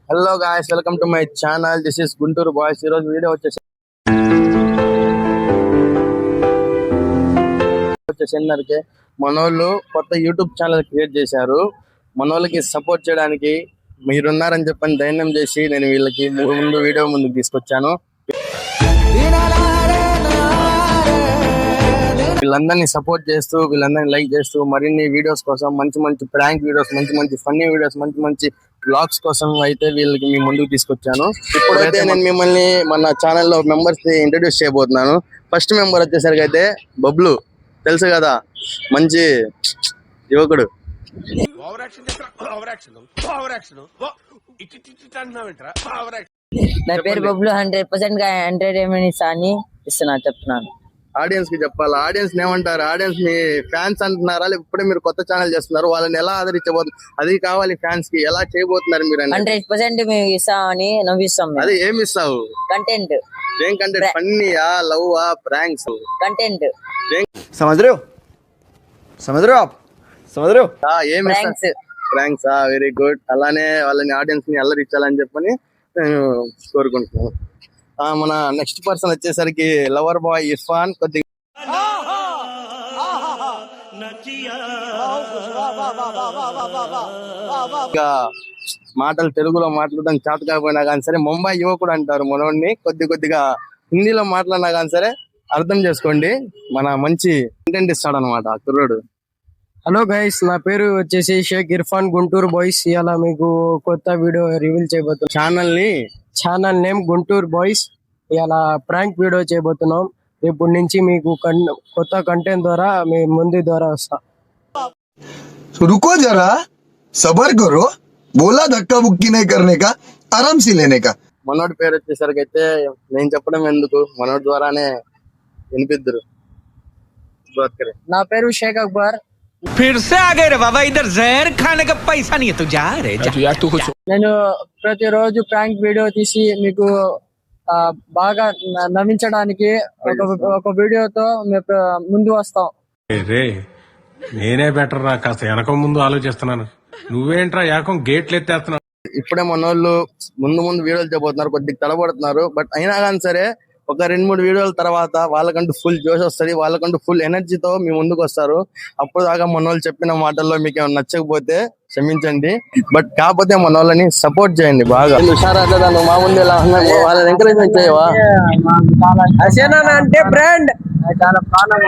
Hello guys, welcome to my channel. This is Guntur boys. ఈ రోజు video వచ్చేసి మనోళ్ళు కొత్త యూట్యూబ్ ఛానల్ క్రియేట్ చేశారు. మనోళ్ళకి సపోర్ట్ చేయడానికి మీరున్నారని చెప్పని ధైర్యం చేసి నేను వీళ్ళకి ముందు వీడియో ముందుకు తీసుకొచ్చాను. వీళ్ళందరినీ సపోర్ట్ చేస్తూ, వీళ్ళందరినీ లైక్ చేస్తూ మరిన్ని వీడియోస్ కోసం, మంచి మంచి ప్రాంక్ వీడియోస్, మంచి మంచి ఫన్నీ వీడియోస్, మంచి మంచి బ్లాగ్స్ కోసం అయితే వీళ్ళకి మీ ముందుకు తీసుకొచ్చాను. ఇప్పుడైతే నేను మిమ్మల్ని మన ఛానల్లో మెంబర్స్ ని ఇంట్రడ్యూస్ చేయబోతున్నాను. ఫస్ట్ మెంబర్ వచ్చేసరికి అయితే బబ్లు, తెలుసు కదా, మంచి యువకుడు. నా పేరు బబ్లు. 100% గా ఎంటర్టైన్మెంట్ చెప్తున్నాను. ఆడియన్స్ కి చెప్పాలి. ఆడియన్స్ ఏమంటారు? ఆడియన్స్ ని ఫ్యాన్స్ అంటున్నారా? ఇప్పుడే మీరు కొత్త ఛానల్ చేస్తున్నారు, వాళ్ళని ఎలా ఆదరించబోతున్నారు? అది కావాలి ఫ్యాన్స్ కి. ఎలా చేయబోతున్నారు మీరు? 100% మేము ఇస్తామని నవ్విస్తాం. అది ఏమి ఇస్తావు? కంటెంట్. ఏం కంటెంట్? ఫన్నీయా, లవ్ ఆ, ప్రాంక్స్? కంటెంట్. समझ रहे हो आप? ఏమి ప్రాంక్స్? Very good. అలానే వాళ్ళని ఆడియన్స్ ని అల్లరించాలని చెప్పని నేను కోరుకుంటున్నాను. మన నెక్స్ట్ పర్సన్ వచ్చేసరికి లవర్ బాయ్ ఇర్ఫాన్. కొద్దిగా మాటలు తెలుగులో మాట్లాడడం చేత కాకపోయినా కానీ సరే, ముంబై యువకుడు అంటారు మనోడిని. కొద్దిగా హిందీలో మాట్లాడినా కానీ సరే అర్థం చేసుకోండి. మన మంచి కంటెంట్ ఇస్తాడు అనమాట కుర్రోడు. హలో గైస్, నా పేరు వచ్చేసి షేక్ ఇర్ఫాన్, గుంటూరు బాయ్స్. ఇలా మీకు కొత్త వీడియో రివీల్ చేయబోతున్నాం. Channel name Guntur boys. ఇలా ప్రాంక్ వీడియో చేయబోతున్నాం. రేపటి నుంచి మీకు కొత్త కంటెంట్ ద్వారా మీ ముందు ద్వారా వస్తా. रुको जरा, सबर करो. बोला धक्का बुक्की नहीं करने का, आराम से लेने का. మనోడి పేరు వచ్చేసరికి అయితే నేను చెప్పడం ఎందుకు, మనోడి ద్వారానే వినిపిద్దరు. నా పేరు షేక్ అక్బర్. फिर से आ गए रे बाबा, इधर जहर खाने का पैसा नहीं है तो जा रे जा. నేను ప్రతిరోజు ప్రాంక్ వీడియో తీసి మీకు బాగా నవ్వించడానికి ఒక వీడియోతో ముందు వస్తాం. నేనే బెటర్ రా, కాస్త వెనక ముందు ఆలోచిస్తున్నాను. నువ్వేంట్రా ఏకం గేట్లు ఎత్తేస్తున్నావు. ఇప్పుడే మనోళ్ళు ముందు వీడియోలు చేయబోతున్నారు, కొద్దిగా తడబడుతున్నారు. బట్ అయినా కానీ సరే ఒక 2-3 వీడియోల తర్వాత వాళ్ళకంటూ ఫుల్ జోష్ వస్తుంది, వాళ్ళకంటూ ఫుల్ ఎనర్జీతో మీ ముందుకు వస్తారు. అప్పుడు దాకా మనోళ్ళు చెప్పిన మాటల్లో మీకు ఏమైనా నచ్చకపోతే క్షమించండి. బట్ కాకపోతే మనోళ్ళని సపోర్ట్ చేయండి బాగా. హుషారా మా ముందు ఎలా వాళ్ళని ఎంకరేజ్మెంట్ చేయవా? అంటే బ్రాండ్ చాలా ప్రాణం.